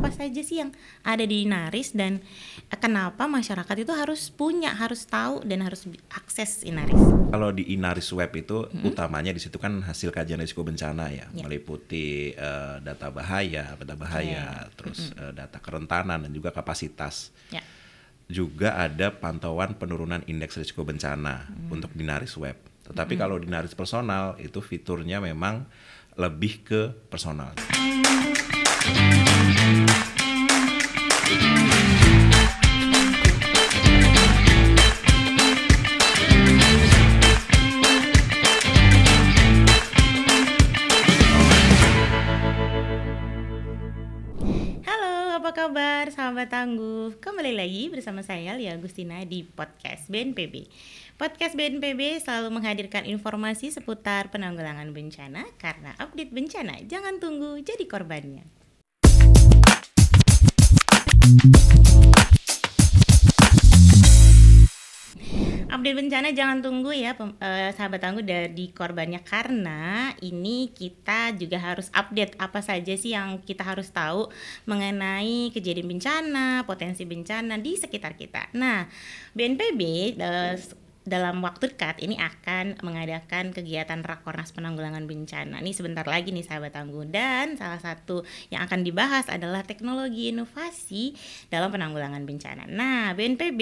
apa saja sih yang ada di Inaris dan kenapa masyarakat itu harus tahu dan harus akses Inaris? Kalau di Inaris Web itu utamanya di situ kan hasil kajian risiko bencana ya, meliputi data bahaya, terus data kerentanan dan juga kapasitas. Juga ada pantauan penurunan indeks risiko bencana untuk di Inaris Web. Tetapi kalau di Inaris Personal itu fiturnya memang lebih ke personal. Apa kabar sahabat tangguh? Kembali lagi bersama saya Lia Agustina di Podcast BNPB. Podcast BNPB selalu menghadirkan informasi seputar penanggulangan bencana, karena update bencana jangan tunggu jadi korbannya. Update bencana jangan tunggu ya sahabat tangguh dari korbannya, karena ini kita juga harus update apa saja sih yang kita harus tahu mengenai kejadian bencana, potensi bencana di sekitar kita. Nah, BNPB dalam waktu dekat ini akan mengadakan kegiatan Rakornas Penanggulangan Bencana. Ini sebentar lagi nih sahabat tangguh, dan salah satu yang akan dibahas adalah teknologi inovasi dalam penanggulangan bencana. Nah, BNPB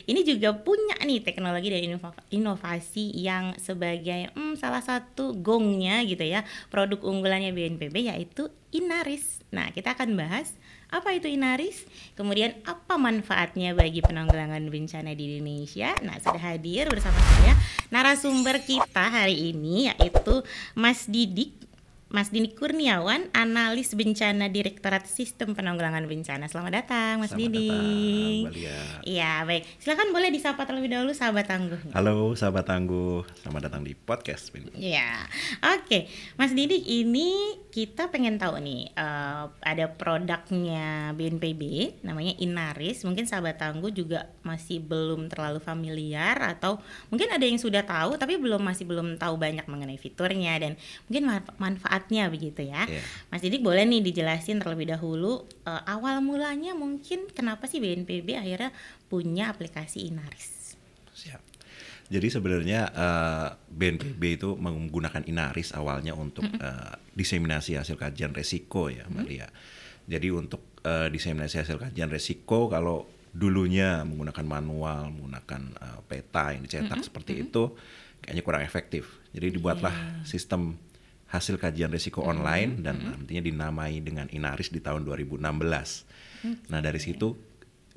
ini juga punya nih teknologi dan inovasi yang sebagai salah satu gongnya gitu ya, produk unggulannya BNPB, yaitu Inaris. Nah, kita akan bahas apa itu Inaris, kemudian apa manfaatnya bagi penanggulangan bencana di Indonesia. Nah, sudah hadir bersama saya narasumber kita hari ini, yaitu Mas Didik Kurniawan, analis bencana Direktorat Sistem Penanggulangan Bencana. Selamat datang Mas Didik. Iya, baik. Silakan boleh disapa terlebih dahulu sahabat tangguh. Halo sahabat tangguh, selamat datang di podcast ini. Iya, oke. Mas Didik, ini kita pengen tahu nih, ada produknya BNPB namanya Inaris. Mungkin sahabat tangguh juga masih belum terlalu familiar, atau mungkin ada yang sudah tahu tapi masih belum tahu banyak mengenai fiturnya dan mungkin manfaatnya begitu ya. Mas Didik boleh nih dijelasin terlebih dahulu awal mulanya mungkin kenapa sih BNPB akhirnya punya aplikasi Inaris? Siap. Jadi sebenarnya BNPB itu menggunakan Inaris awalnya untuk diseminasi hasil kajian resiko ya Mbak Lia. Jadi untuk diseminasi hasil kajian resiko, kalau dulunya menggunakan manual, menggunakan peta yang dicetak seperti itu, kayaknya kurang efektif. Jadi dibuatlah sistem hasil kajian risiko online dan nantinya dinamai dengan Inaris di tahun 2016. Nah, dari situ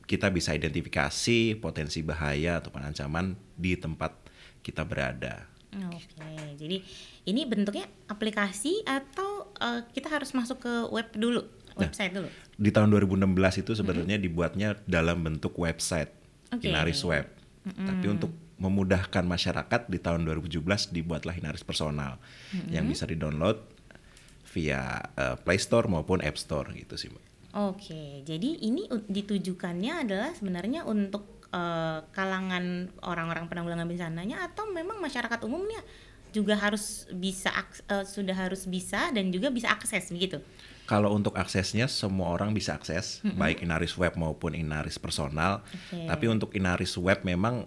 kita bisa identifikasi potensi bahaya atau ancaman di tempat kita berada. Oke, jadi ini bentuknya aplikasi atau kita harus masuk ke web dulu, website dulu? Di tahun 2016 itu sebenarnya dibuatnya dalam bentuk website, Inaris Web. Tapi untuk memudahkan masyarakat di tahun 2017 dibuatlah Inaris Personal yang bisa di-download via Play Store maupun App Store gitu sih Mbak. Oke, jadi ini ditujukannya adalah sebenarnya untuk kalangan orang-orang penanggulangan bencananya, atau memang masyarakat umumnya juga harus bisa sudah harus bisa dan juga bisa akses begitu? Kalau untuk aksesnya semua orang bisa akses, baik Inaris Web maupun Inaris Personal. Tapi untuk Inaris Web memang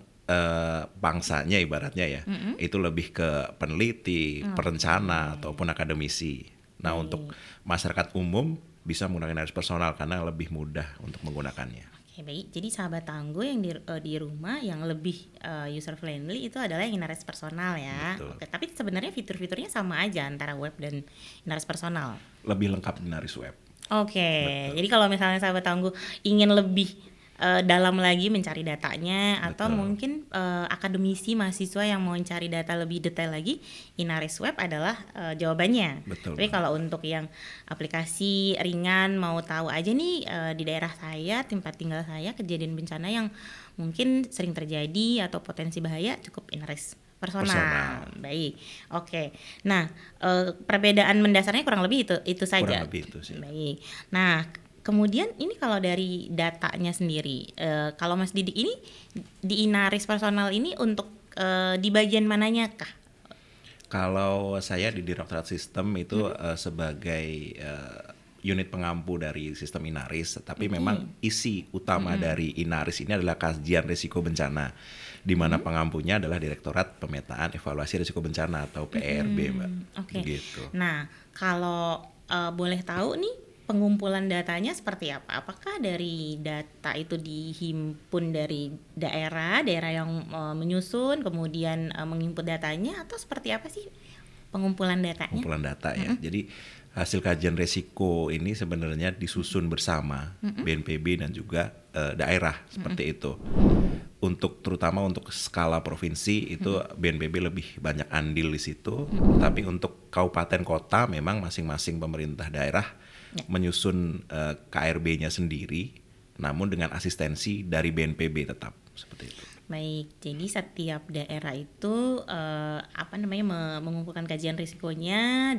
bangsanya ibaratnya ya, itu lebih ke peneliti, perencana ataupun akademisi. Nah, untuk masyarakat umum bisa menggunakan Inaris Personal karena lebih mudah untuk menggunakannya. Oke, baik. Jadi sahabat tangguh yang di rumah yang lebih user friendly itu adalah Inaris Personal ya. Betul. Oke, tapi sebenarnya fitur-fiturnya sama aja antara web dan Inaris Personal. Lebih lengkap di Inaris Web. Oke, jadi kalau misalnya sahabat tangguh ingin lebih dalam lagi mencari datanya, atau mungkin akademisi mahasiswa yang mau mencari data lebih detail lagi, Inaris Web adalah jawabannya. Betul. Tapi kalau untuk yang aplikasi ringan, mau tahu aja nih di daerah saya, tempat tinggal saya, kejadian bencana yang mungkin sering terjadi atau potensi bahaya, cukup Inaris Personal. Baik, oke. Nah, perbedaan mendasarnya kurang lebih itu saja. Kurang lebih itu sih. Baik. Nah, kemudian ini kalau dari datanya sendiri, kalau Mas Didik ini di Inaris Personal ini untuk di bagian mananya kah? Kalau saya di Direktorat Sistem itu sebagai unit pengampu dari sistem Inaris, tapi memang isi utama dari Inaris ini adalah kajian risiko bencana, di mana pengampunya adalah Direktorat Pemetaan Evaluasi Risiko Bencana atau PERB, Mbak. Oke. Gitu. Nah, kalau boleh tahu nih pengumpulan datanya seperti apa? Apakah dari data itu dihimpun dari daerah yang menyusun, kemudian menginput datanya, atau seperti apa sih pengumpulan datanya? Pengumpulan data ya. Jadi hasil kajian resiko ini sebenarnya disusun bersama BNPB dan juga daerah seperti itu. Terutama untuk skala provinsi itu BNPB lebih banyak andil di situ. Tapi untuk kabupaten kota memang masing-masing pemerintah daerah menyusun KRB-nya sendiri, namun dengan asistensi dari BNPB tetap seperti itu. Baik, jadi setiap daerah itu mengumpulkan kajian risikonya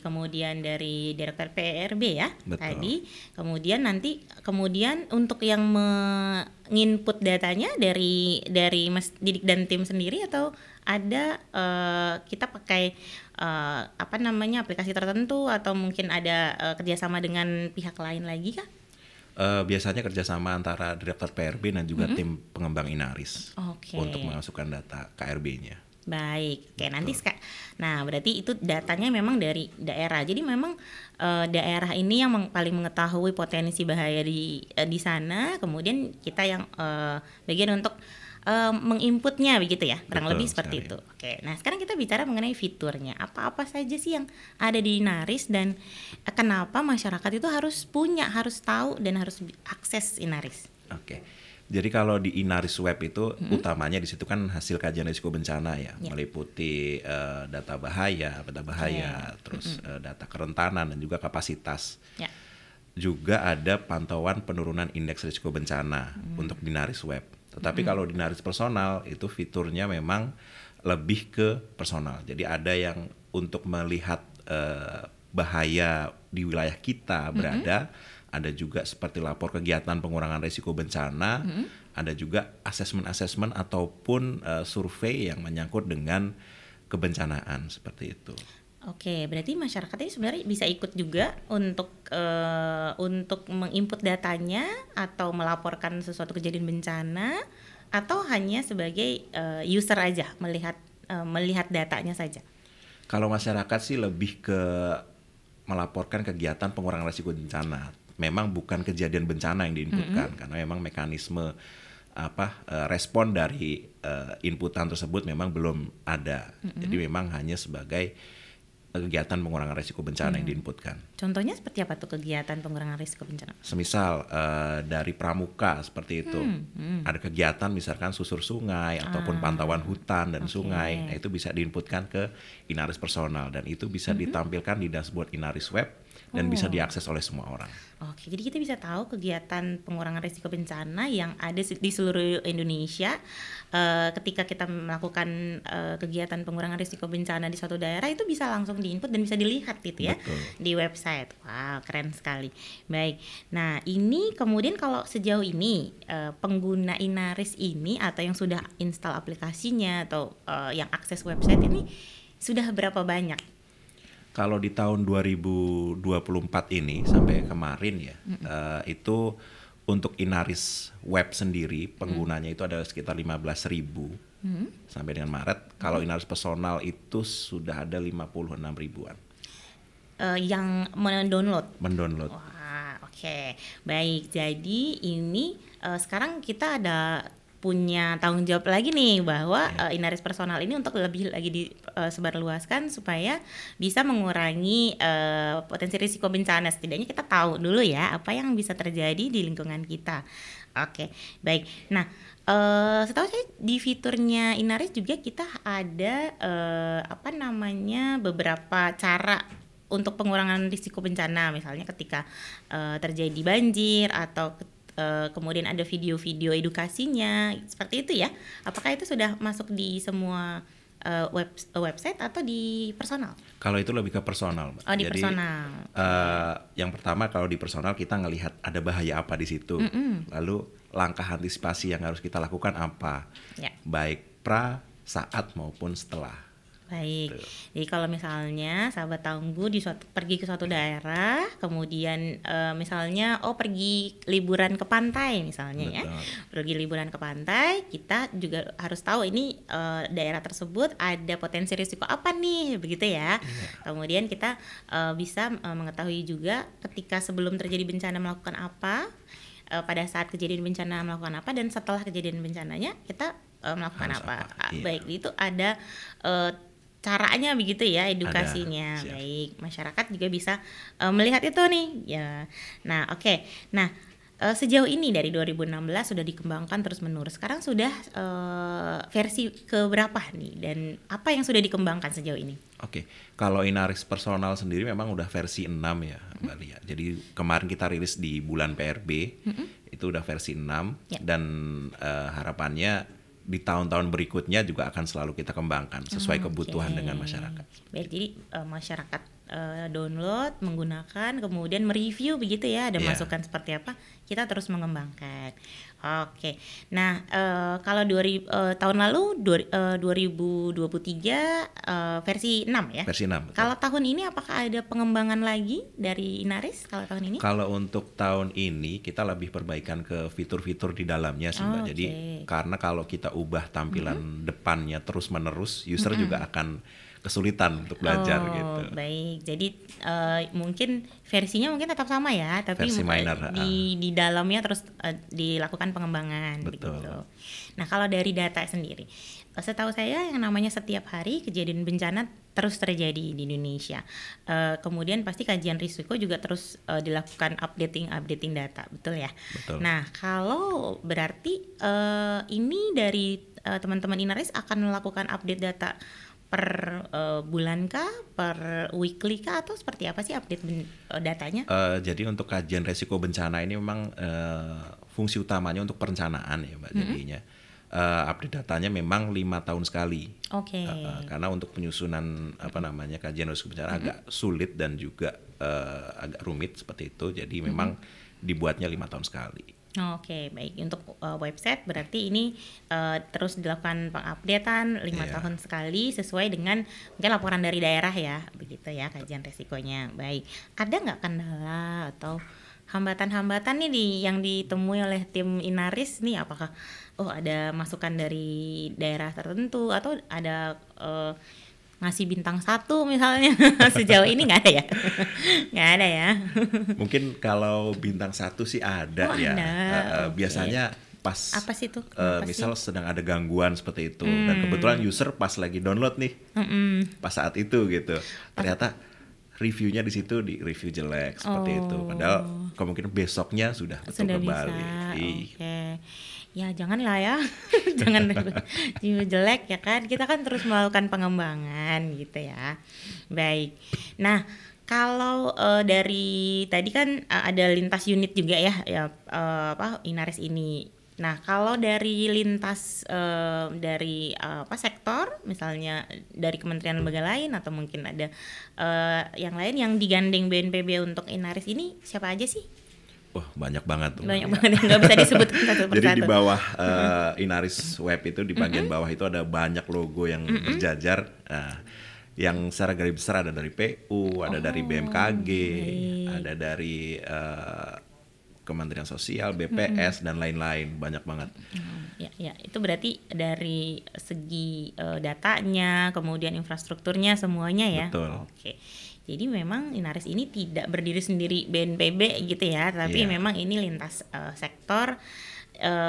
kemudian dari Direktur PRB ya. Betul. Tadi, kemudian untuk yang menginput datanya dari Mas Didik dan tim sendiri, atau ada kita pakai aplikasi tertentu, atau mungkin ada kerjasama dengan pihak lain lagi kah? Biasanya kerjasama antara Direktur PRB dan juga tim pengembang Inaris untuk memasukkan data KRB-nya. Baik, oke. Nanti nah berarti itu datanya memang dari daerah. Jadi memang daerah ini yang paling mengetahui potensi bahaya di sana. Kemudian kita yang bagian untuk menginputnya begitu ya, kurang lebih seperti itu. Oke, nah sekarang kita bicara mengenai fiturnya. Apa saja sih yang ada di Inaris, dan kenapa masyarakat itu harus tahu dan harus akses Inaris? Oke. Jadi kalau di Inaris web itu utamanya di situ kan hasil kajian risiko bencana ya, meliputi data bahaya, peta bahaya, terus data kerentanan dan juga kapasitas. Juga ada pantauan penurunan indeks risiko bencana untuk di Inaris web. Tetapi kalau di Inaris personal itu fiturnya memang lebih ke personal. Jadi ada yang untuk melihat bahaya di wilayah kita berada, ada juga seperti lapor kegiatan pengurangan risiko bencana, ada juga asesmen ataupun survei yang menyangkut dengan kebencanaan seperti itu. Oke, berarti masyarakat ini sebenarnya bisa ikut juga untuk menginput datanya atau melaporkan sesuatu kejadian bencana, atau hanya sebagai user aja melihat datanya saja? Kalau masyarakat sih lebih ke melaporkan kegiatan pengurangan risiko bencana. Memang bukan kejadian bencana yang diinputkan, karena memang mekanisme respon dari inputan tersebut memang belum ada. Jadi memang hanya sebagai kegiatan pengurangan risiko bencana yang diinputkan. Contohnya seperti apa tuh kegiatan pengurangan risiko bencana? Semisal dari pramuka seperti itu, ada kegiatan misalkan susur sungai ataupun pantauan hutan dan sungai, nah itu bisa diinputkan ke Inaris personal, dan itu bisa ditampilkan di dashboard Inaris web dan bisa diakses oleh semua orang. Oke, jadi kita bisa tahu kegiatan pengurangan risiko bencana yang ada di seluruh Indonesia. Ketika kita melakukan kegiatan pengurangan risiko bencana di suatu daerah, itu bisa langsung diinput dan bisa dilihat gitu ya. Betul. Di website. Wow, keren sekali. Baik. Nah, ini kemudian kalau sejauh ini pengguna Inaris ini atau yang sudah install aplikasinya atau yang akses website ini sudah berapa banyak? Kalau di tahun 2024 ini sampai kemarin ya, itu untuk Inaris web sendiri penggunanya itu ada sekitar 15.000 sampai dengan Maret. Kalau Inaris personal itu sudah ada 56 ribuan. Yang mendownload. Wah, oke. Baik, jadi ini sekarang kita ada punya tanggung jawab lagi nih bahwa Inaris personal ini untuk lebih lagi disebarluaskan supaya bisa mengurangi potensi risiko bencana. Setidaknya kita tahu dulu ya apa yang bisa terjadi di lingkungan kita. Oke, baik. Nah, setahu saya di fiturnya Inaris juga kita ada beberapa cara untuk pengurangan risiko bencana, misalnya ketika terjadi banjir atau kemudian ada video-video edukasinya seperti itu ya. Apakah itu sudah masuk di semua website atau di personal? Kalau itu lebih ke personal. Oh, di personal. Yang pertama kalau di personal kita ngelihat ada bahaya apa di situ, lalu langkah antisipasi yang harus kita lakukan apa, baik saat maupun setelah. Baik. Tuh. Jadi kalau misalnya sahabat tangguh pergi ke suatu daerah, kemudian misalnya pergi liburan ke pantai misalnya ya. Betul. Pergi liburan ke pantai, kita juga harus tahu ini daerah tersebut ada potensi risiko apa nih, begitu ya. Kemudian kita bisa mengetahui juga ketika sebelum terjadi bencana melakukan apa, pada saat kejadian bencana melakukan apa, dan setelah kejadian bencananya kita melakukan Harus apa. apa, iya. Baik, itu ada caranya begitu ya, edukasinya. Siap. Baik, masyarakat juga bisa melihat itu nih ya. Nah, oke. Nah, sejauh ini dari 2016 sudah dikembangkan terus menerus. Sekarang sudah versi keberapa nih, dan apa yang sudah dikembangkan sejauh ini? Oke, kalau Inaris personal sendiri memang udah versi 6 ya, Mbak Lia. Jadi kemarin kita rilis di bulan PRB, itu udah versi 6, Ya. dan harapannya di tahun-tahun berikutnya juga akan selalu kita kembangkan sesuai kebutuhan dengan masyarakat. Baik, jadi masyarakat download, menggunakan, kemudian mereview begitu ya, ada Iya. masukan seperti apa, kita terus mengembangkan. Oke, nah kalau tahun lalu 2023 versi 6 ya? Versi 6. betul. Kalau tahun ini apakah ada pengembangan lagi dari Inaris kalau tahun ini? Kalau untuk tahun ini kita lebih perbaikan ke fitur-fitur di dalamnya sih, Mbak. Oh, Jadi oke. karena kalau kita ubah tampilan depannya terus-menerus, user juga akan kesulitan untuk belajar gitu. Baik. Jadi mungkin versinya mungkin tetap sama ya, tapi Versi minor, di dalamnya terus dilakukan pengembangan. Betul. Begitu. Nah, kalau dari data sendiri, setahu saya yang namanya setiap hari kejadian bencana terus terjadi di Indonesia. Kemudian pasti kajian risiko juga terus dilakukan updating data, betul ya? Betul. Nah, kalau berarti ini dari teman-teman Inaris akan melakukan update data per bulan kah, per weekly kah, atau seperti apa sih update datanya? Jadi untuk kajian resiko bencana ini memang fungsi utamanya untuk perencanaan ya, Mbak. Jadinya update datanya memang 5 tahun sekali. Oke. Karena untuk penyusunan kajian risiko bencana agak sulit dan juga agak rumit seperti itu. Jadi memang dibuatnya 5 tahun sekali. Oke, baik. Untuk website berarti ini terus dilakukan pengupdatean 5 Iya. tahun sekali sesuai dengan mungkin laporan dari daerah ya, begitu ya kajian resikonya. Baik. Ada nggak kendala atau hambatan-hambatan nih yang ditemui oleh tim Inaris nih? Apakah ada masukan dari daerah tertentu atau ada ngasih bintang 1 misalnya? Sejauh ini nggak ada ya? Nggak ada ya? Mungkin kalau bintang 1 sih ada ya. Ada. Oke. Biasanya pas Apa sih tuh? Kenapa misal sih? sedang ada gangguan seperti itu, dan kebetulan user pas lagi download nih, pas saat itu gitu, ternyata reviewnya di situ di review jelek seperti itu. Padahal kemungkinan besoknya sudah betul Sudah kembali. bisa. Ih, Oke. Ya janganlah ya. Jangan review jelek ya kan. Kita kan terus melakukan pengembangan gitu ya. Baik. Nah, kalau dari tadi kan ada lintas unit juga ya Inaris ini. Nah, kalau dari lintas dari sektor, misalnya dari kementerian lembaga lain atau mungkin ada yang lain yang digandeng BNPB untuk Inaris ini, siapa aja sih? wah banyak banget tuh. Banyak banget yang nggak bisa disebutkan satu persatu. Jadi di bawah Inaris Web itu di bagian bawah itu ada banyak logo yang berjajar. Nah, yang secara garis besar ada dari PU, ada dari BMKG, ada dari Kementerian Sosial, BPS dan lain-lain, banyak banget. Ya, itu berarti dari segi datanya, kemudian infrastrukturnya semuanya ya. Betul. Oke. Jadi memang Inaris ini tidak berdiri sendiri BNPB gitu ya, tapi Iya. memang ini lintas sektor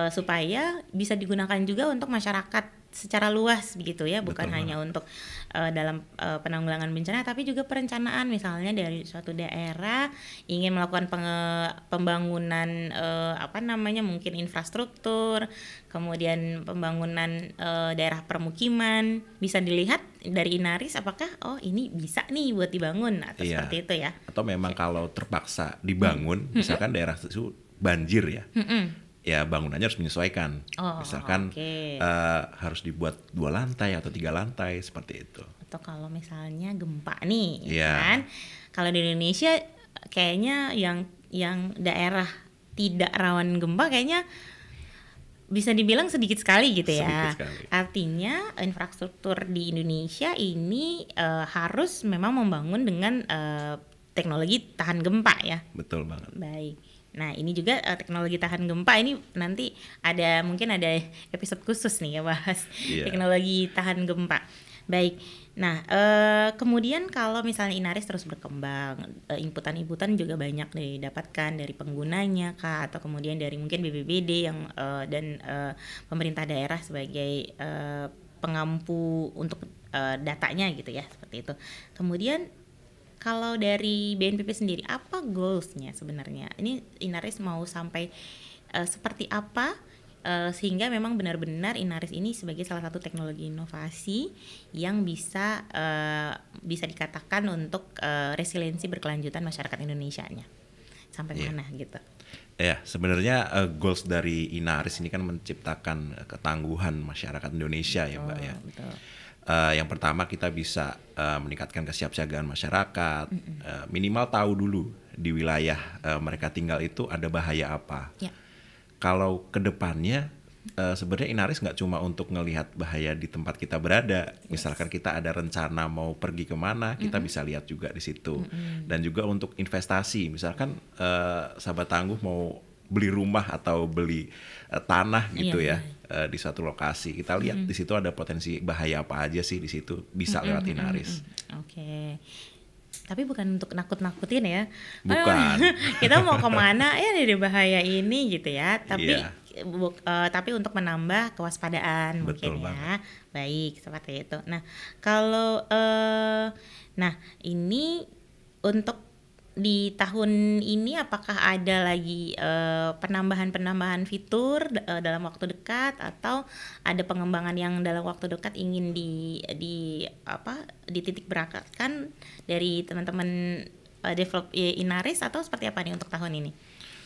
supaya bisa digunakan juga untuk masyarakat secara luas begitu ya, bukan Betul hanya untuk dalam penanggulangan bencana, tapi juga perencanaan, misalnya dari suatu daerah ingin melakukan pembangunan mungkin infrastruktur, kemudian pembangunan daerah permukiman, bisa dilihat dari Inaris apakah ini bisa nih buat dibangun atau Iya. seperti itu ya. Atau memang kalau terpaksa dibangun, misalkan daerah itu banjir ya, ya bangunannya harus menyesuaikan. Misalkan oke. harus dibuat 2 lantai atau 3 lantai seperti itu. Atau kalau misalnya gempa nih, Iya. kan? Kalau di Indonesia kayaknya yang daerah tidak rawan gempa kayaknya bisa dibilang sedikit sekali gitu ya. Sedikit sekali. Artinya infrastruktur di Indonesia ini harus memang membangun dengan teknologi tahan gempa ya. Betul banget. Baik. Nah, ini juga teknologi tahan gempa ini nanti mungkin ada episode khusus nih ya bahas teknologi tahan gempa. Baik. Nah, kemudian kalau misalnya Inaris terus berkembang, inputan-inputan juga banyak didapatkan dari penggunanya kah, atau kemudian dari mungkin BPBD yang dan pemerintah daerah sebagai pengampu untuk datanya gitu ya, seperti itu. Kemudian kalau dari BNPB sendiri, apa goals-nya sebenarnya? Ini Inaris mau sampai seperti apa? Sehingga memang benar-benar Inaris ini sebagai salah satu teknologi inovasi yang bisa dikatakan untuk resiliensi berkelanjutan masyarakat Indonesianya sampai mana gitu. Ya, sebenarnya goals dari Inaris ini kan menciptakan ketangguhan masyarakat Indonesia ya Mbak ya. Betul. Yang pertama kita bisa meningkatkan kesiapsiagaan masyarakat, minimal tahu dulu di wilayah mereka tinggal itu ada bahaya apa. Ya. Kalau kedepannya sebenarnya Inaris nggak cuma untuk ngelihat bahaya di tempat kita berada, misalkan kita ada rencana mau pergi kemana, kita bisa lihat juga di situ. Dan juga untuk investasi, misalkan sahabat tangguh mau beli rumah atau beli tanah gitu di suatu lokasi, kita lihat di situ ada potensi bahaya apa aja sih di situ, bisa lewat Inaris. Oke. Tapi bukan untuk nakut-nakutin ya. Bukan. Kita mau kemana ya dari bahaya ini gitu ya. Tapi tapi untuk menambah kewaspadaan. Betul mungkin banget. Ya. Baik, seperti itu. Nah, kalau ini untuk di tahun ini apakah ada lagi penambahan fitur dalam waktu dekat, atau ada pengembangan yang dalam waktu dekat ingin dititik beratkan dari teman-teman develop Inaris, atau seperti apa nih untuk tahun ini?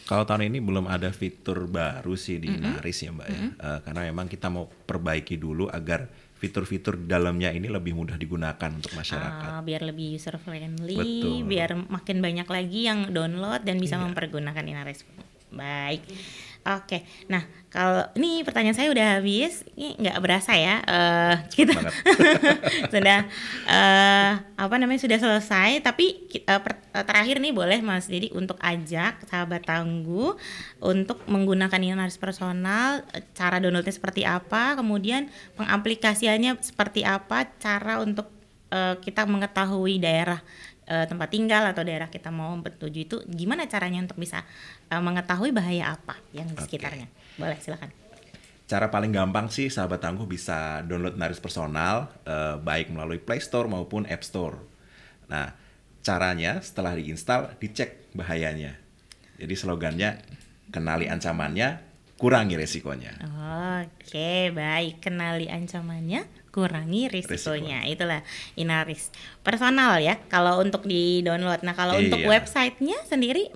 Kalau tahun ini belum ada fitur baru sih di Inaris ya Mbak ya, karena memang kita mau perbaiki dulu agar fitur-fitur dalamnya ini lebih mudah digunakan untuk masyarakat. Biar lebih user friendly, Betul. biar makin banyak lagi yang download dan bisa mempergunakan Inaris. Baik. Oke. Nah, kalau ini pertanyaan saya udah habis, ini nggak berasa ya. Kita sudah sudah selesai. Tapi terakhir nih boleh Mas Didi untuk ajak sahabat tangguh untuk menggunakan Inaris personal, cara downloadnya seperti apa, kemudian pengaplikasiannya seperti apa, cara untuk kita mengetahui daerah tempat tinggal atau daerah kita mau bertuju itu gimana caranya untuk bisa mengetahui bahaya apa yang di sekitarnya. Boleh, silakan. Cara paling gampang sih sahabat tangguh bisa download Inaris personal baik melalui Play Store maupun App Store. Nah, caranya setelah diinstal dicek bahayanya. Jadi slogannya kenali ancamannya, kurangi resikonya. Oke, baik. Kenali ancamannya, kurangi risikonya. Itulah Inaris personal ya kalau untuk di download. Nah, kalau untuk websitenya sendiri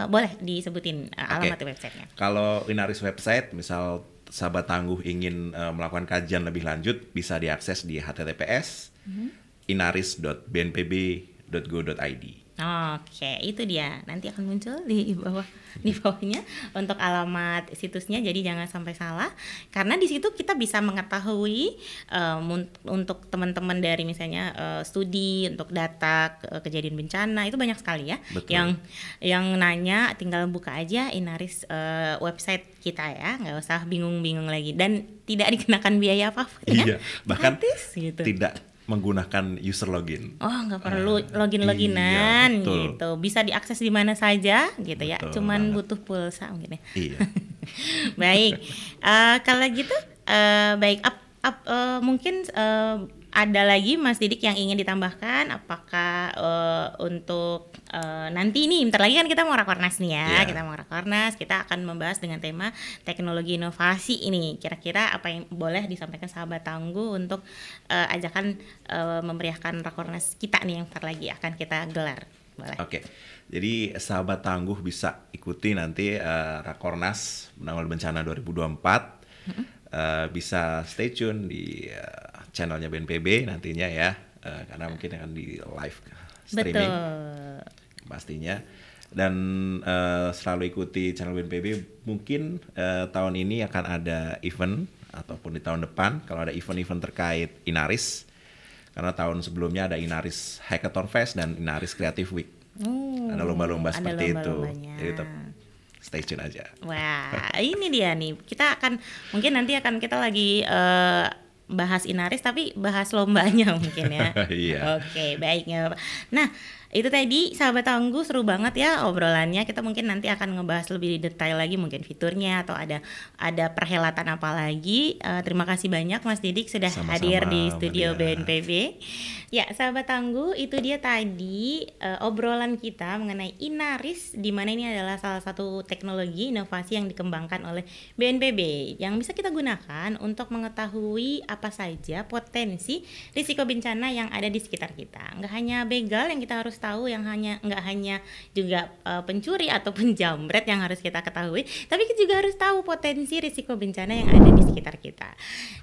boleh disebutin alamat websitenya. Kalau Inaris website, misal sahabat tangguh ingin melakukan kajian lebih lanjut, bisa diakses di https inaris.bnpb.go.id. Oke, itu dia. Nanti akan muncul di bawahnya untuk alamat situsnya. Jadi jangan sampai salah, karena di situ kita bisa mengetahui untuk teman-teman dari misalnya studi untuk data kejadian bencana itu banyak sekali ya. Betul. Yang nanya tinggal buka aja Inaris website kita ya, nggak usah bingung-bingung lagi, dan tidak dikenakan biaya apa-apa ya. Bahkan gratis, gitu. Tidak menggunakan user login. Nggak perlu login-loginan gitu. Bisa diakses di mana saja gitu ya. Cuman butuh pulsa mungkin ya. Iya. Baik. Kalau gitu baik. Mungkin ada lagi Mas Didik yang ingin ditambahkan? Apakah untuk nanti ini bentar lagi kan kita mau rakornas nih ya. Kita mau rakornas, kita akan membahas dengan tema teknologi inovasi ini. Kira-kira apa yang boleh disampaikan sahabat tangguh untuk ajakan memeriahkan rakornas kita nih yang bentar lagi akan kita gelar. Boleh. Oke. Jadi sahabat tangguh bisa ikuti nanti rakornas penanggulangan bencana 2024. Bisa stay tune di channelnya BNPB nantinya ya, karena mungkin akan di live streaming. Betul. Pastinya. dan selalu ikuti channel BNPB. Mungkin tahun ini akan ada event ataupun di tahun depan kalau ada event-event terkait Inaris, karena tahun sebelumnya ada Inaris Hackathon Fest dan Inaris Creative Week. Ada lomba-lomba seperti itu. Jadi tetap stay tune aja. Wah, ini dia nih. Mungkin nanti akan kita lagi bahas Inaris tapi bahas lombanya mungkin ya. Iya. Oke, baik nggak apa-apa. Nah, itu tadi sahabat tangguh, seru banget ya obrolannya. Kita mungkin nanti akan ngebahas lebih detail lagi mungkin fiturnya atau ada perhelatan apa lagi. Terima kasih banyak Mas Didik sudah hadir di studio BNPB. Ya, sahabat tangguh, itu dia tadi obrolan kita mengenai Inaris, di mana ini adalah salah satu teknologi inovasi yang dikembangkan oleh BNPB yang bisa kita gunakan untuk mengetahui apa saja potensi risiko bencana yang ada di sekitar kita. Nggak hanya begal yang kita harus tahu, nggak hanya juga pencuri atau penjamret yang harus kita ketahui, tapi kita juga harus tahu potensi risiko bencana yang ada di sekitar kita.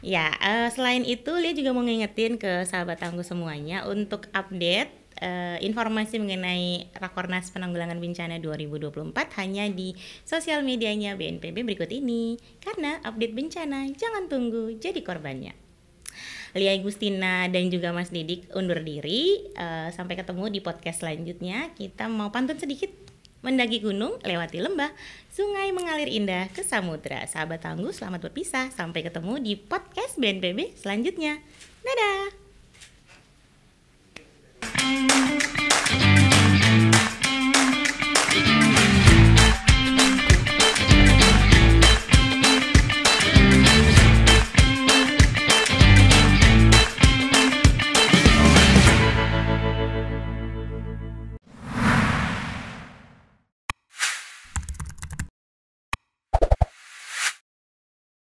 Ya, selain itu Lia juga mau ngingetin ke sahabat tangguh semuanya untuk update informasi mengenai Rakornas Penanggulangan Bencana 2024 hanya di sosial medianya BNPB berikut ini. Karena update bencana jangan tunggu jadi korbannya. Lia Agustina dan juga Mas Didik undur diri. Sampai ketemu di podcast selanjutnya. Kita mau pantun sedikit, mendaki gunung, lewati lembah, sungai mengalir indah ke samudra. Sahabat tangguh, selamat berpisah. Sampai ketemu di podcast BNPB selanjutnya. Dadah.